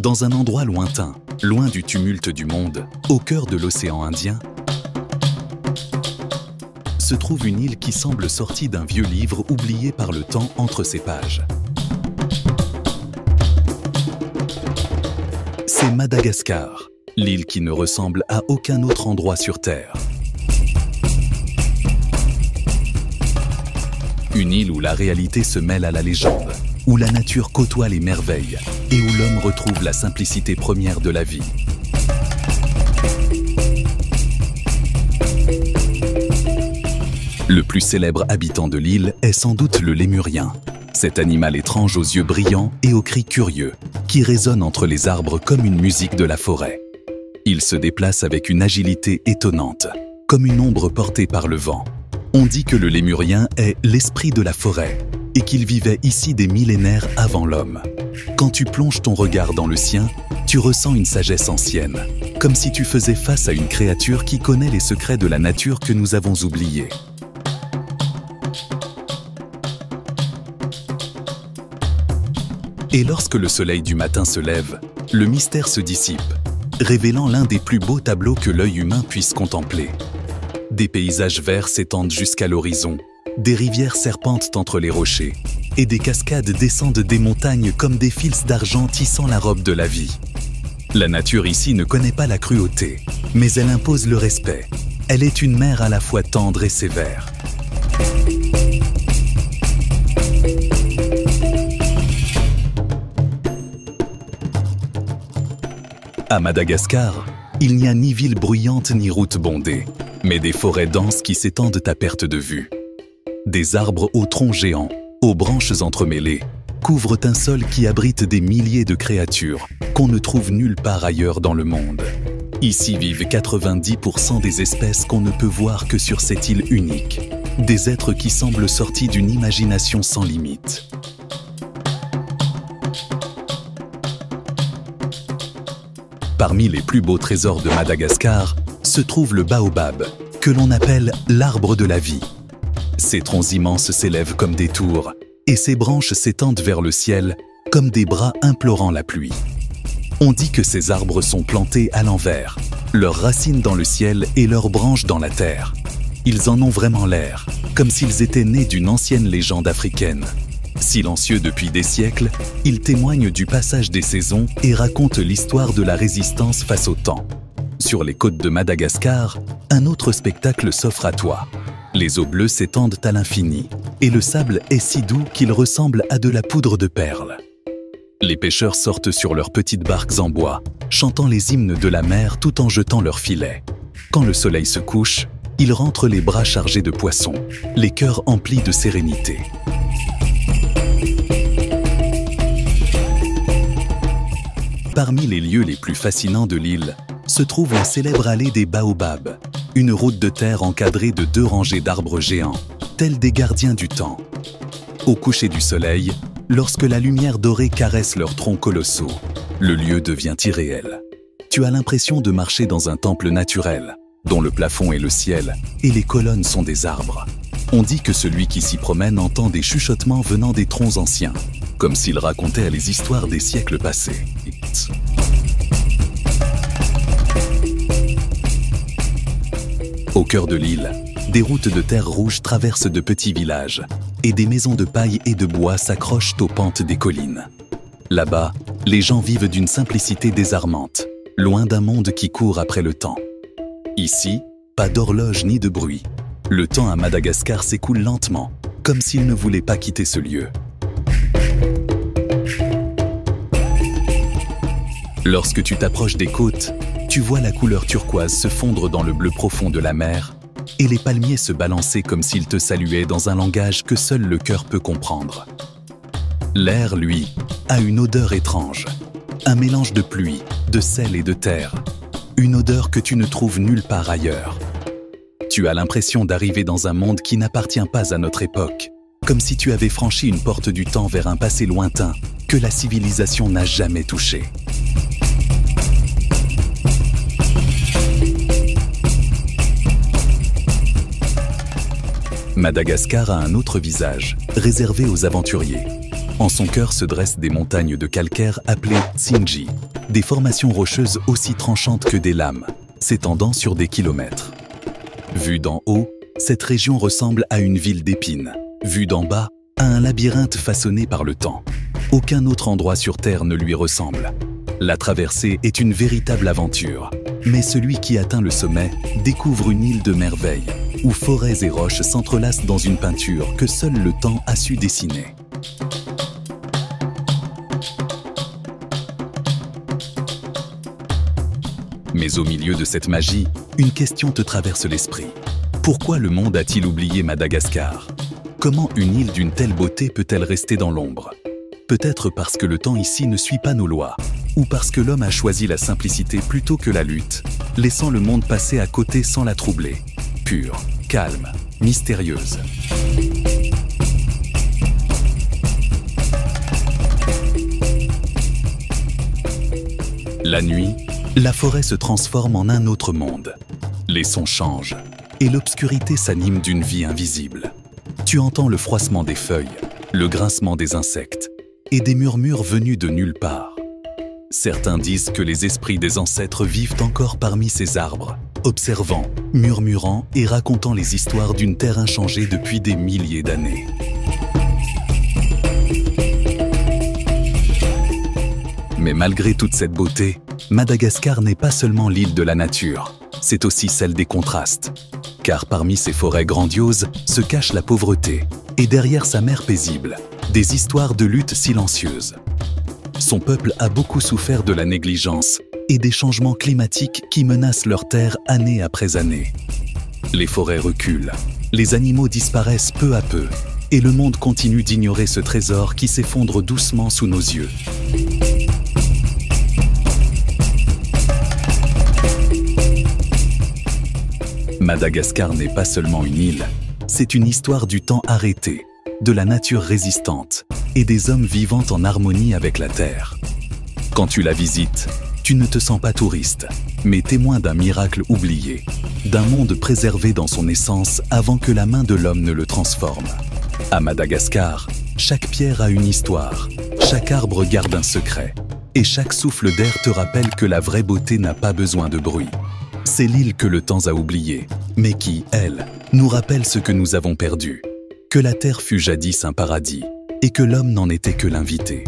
Dans un endroit lointain, loin du tumulte du monde, au cœur de l'océan Indien, se trouve une île qui semble sortie d'un vieux livre oublié par le temps entre ses pages. C'est Madagascar, l'île qui ne ressemble à aucun autre endroit sur Terre. Une île où la réalité se mêle à la légende, où la nature côtoie les merveilles et où l'homme retrouve la simplicité première de la vie. Le plus célèbre habitant de l'île est sans doute le lémurien, cet animal étrange aux yeux brillants et aux cris curieux, qui résonne entre les arbres comme une musique de la forêt. Il se déplace avec une agilité étonnante, comme une ombre portée par le vent. On dit que le lémurien est l'esprit de la forêt et qu'il vivait ici des millénaires avant l'homme. Quand tu plonges ton regard dans le sien, tu ressens une sagesse ancienne, comme si tu faisais face à une créature qui connaît les secrets de la nature que nous avons oubliés. Et lorsque le soleil du matin se lève, le mystère se dissipe, révélant l'un des plus beaux tableaux que l'œil humain puisse contempler. Des paysages verts s'étendent jusqu'à l'horizon, des rivières serpentent entre les rochers, et des cascades descendent des montagnes comme des fils d'argent tissant la robe de la vie. La nature ici ne connaît pas la cruauté, mais elle impose le respect. Elle est une mère à la fois tendre et sévère. À Madagascar, il n'y a ni ville bruyante ni route bondée, mais des forêts denses qui s'étendent à perte de vue. Des arbres aux troncs géants, aux branches entremêlées, couvrent un sol qui abrite des milliers de créatures qu'on ne trouve nulle part ailleurs dans le monde. Ici vivent 90% des espèces qu'on ne peut voir que sur cette île unique, des êtres qui semblent sortis d'une imagination sans limite. Parmi les plus beaux trésors de Madagascar se trouve le baobab, que l'on appelle l'arbre de la vie. Ses troncs immenses s'élèvent comme des tours, et ses branches s'étendent vers le ciel comme des bras implorant la pluie. On dit que ces arbres sont plantés à l'envers, leurs racines dans le ciel et leurs branches dans la terre. Ils en ont vraiment l'air, comme s'ils étaient nés d'une ancienne légende africaine. Silencieux depuis des siècles, ils témoignent du passage des saisons et racontent l'histoire de la résistance face au temps. Sur les côtes de Madagascar, un autre spectacle s'offre à toi. Les eaux bleues s'étendent à l'infini, et le sable est si doux qu'il ressemble à de la poudre de perles. Les pêcheurs sortent sur leurs petites barques en bois, chantant les hymnes de la mer tout en jetant leurs filets. Quand le soleil se couche, ils rentrent les bras chargés de poissons, les cœurs emplis de sérénité. Parmi les lieux les plus fascinants de l'île se trouve la célèbre allée des baobabs, une route de terre encadrée de 2 rangées d'arbres géants, tels des gardiens du temps. Au coucher du soleil, lorsque la lumière dorée caresse leurs troncs colossaux, le lieu devient irréel. Tu as l'impression de marcher dans un temple naturel, dont le plafond est le ciel et les colonnes sont des arbres. On dit que celui qui s'y promène entend des chuchotements venant des troncs anciens, comme s'ils racontaient les histoires des siècles passés. Au cœur de l'île, des routes de terre rouge traversent de petits villages et des maisons de paille et de bois s'accrochent aux pentes des collines. Là-bas, les gens vivent d'une simplicité désarmante, loin d'un monde qui court après le temps. Ici, pas d'horloge ni de bruit. Le temps à Madagascar s'écoule lentement, comme s'il ne voulait pas quitter ce lieu. Lorsque tu t'approches des côtes, tu vois la couleur turquoise se fondre dans le bleu profond de la mer et les palmiers se balancer comme s'ils te saluaient dans un langage que seul le cœur peut comprendre. L'air, lui, a une odeur étrange, un mélange de pluie, de sel et de terre, une odeur que tu ne trouves nulle part ailleurs. Tu as l'impression d'arriver dans un monde qui n'appartient pas à notre époque, comme si tu avais franchi une porte du temps vers un passé lointain que la civilisation n'a jamais touché. Madagascar a un autre visage, réservé aux aventuriers. En son cœur se dressent des montagnes de calcaire appelées Tsingy. des formations rocheuses aussi tranchantes que des lames, s'étendant sur des kilomètres. Vue d'en haut, cette région ressemble à une ville d'épines. Vue d'en bas, à un labyrinthe façonné par le temps. Aucun autre endroit sur Terre ne lui ressemble. La traversée est une véritable aventure, mais celui qui atteint le sommet découvre une île de merveilles, où forêts et roches s'entrelacent dans une peinture que seul le temps a su dessiner. Mais au milieu de cette magie, une question te traverse l'esprit. Pourquoi le monde a-t-il oublié Madagascar? Comment une île d'une telle beauté peut-elle rester dans l'ombre? Peut-être parce que le temps ici ne suit pas nos lois, ou parce que l'homme a choisi la simplicité plutôt que la lutte, laissant le monde passer à côté sans la troubler. Pure, calme, mystérieuse. La nuit, la forêt se transforme en un autre monde. Les sons changent, et l'obscurité s'anime d'une vie invisible. Tu entends le froissement des feuilles, le grincement des insectes, et des murmures venus de nulle part. Certains disent que les esprits des ancêtres vivent encore parmi ces arbres, observant, murmurant et racontant les histoires d'une terre inchangée depuis des milliers d'années. Mais malgré toute cette beauté, Madagascar n'est pas seulement l'île de la nature, c'est aussi celle des contrastes. Car parmi ces forêts grandioses se cache la pauvreté, et derrière sa mer paisible, des histoires de lutte silencieuses. Son peuple a beaucoup souffert de la négligence et des changements climatiques qui menacent leur terre année après année. Les forêts reculent, les animaux disparaissent peu à peu, et le monde continue d'ignorer ce trésor qui s'effondre doucement sous nos yeux. Madagascar n'est pas seulement une île, c'est une histoire du temps arrêté, de la nature résistante et des hommes vivant en harmonie avec la terre. Quand tu la visites, tu ne te sens pas touriste, mais témoin d'un miracle oublié, d'un monde préservé dans son essence avant que la main de l'homme ne le transforme. À Madagascar, chaque pierre a une histoire, chaque arbre garde un secret, et chaque souffle d'air te rappelle que la vraie beauté n'a pas besoin de bruit. C'est l'île que le temps a oubliée, mais qui, elle, nous rappelle ce que nous avons perdu. Que la terre fut jadis un paradis, et que l'homme n'en était que l'invité.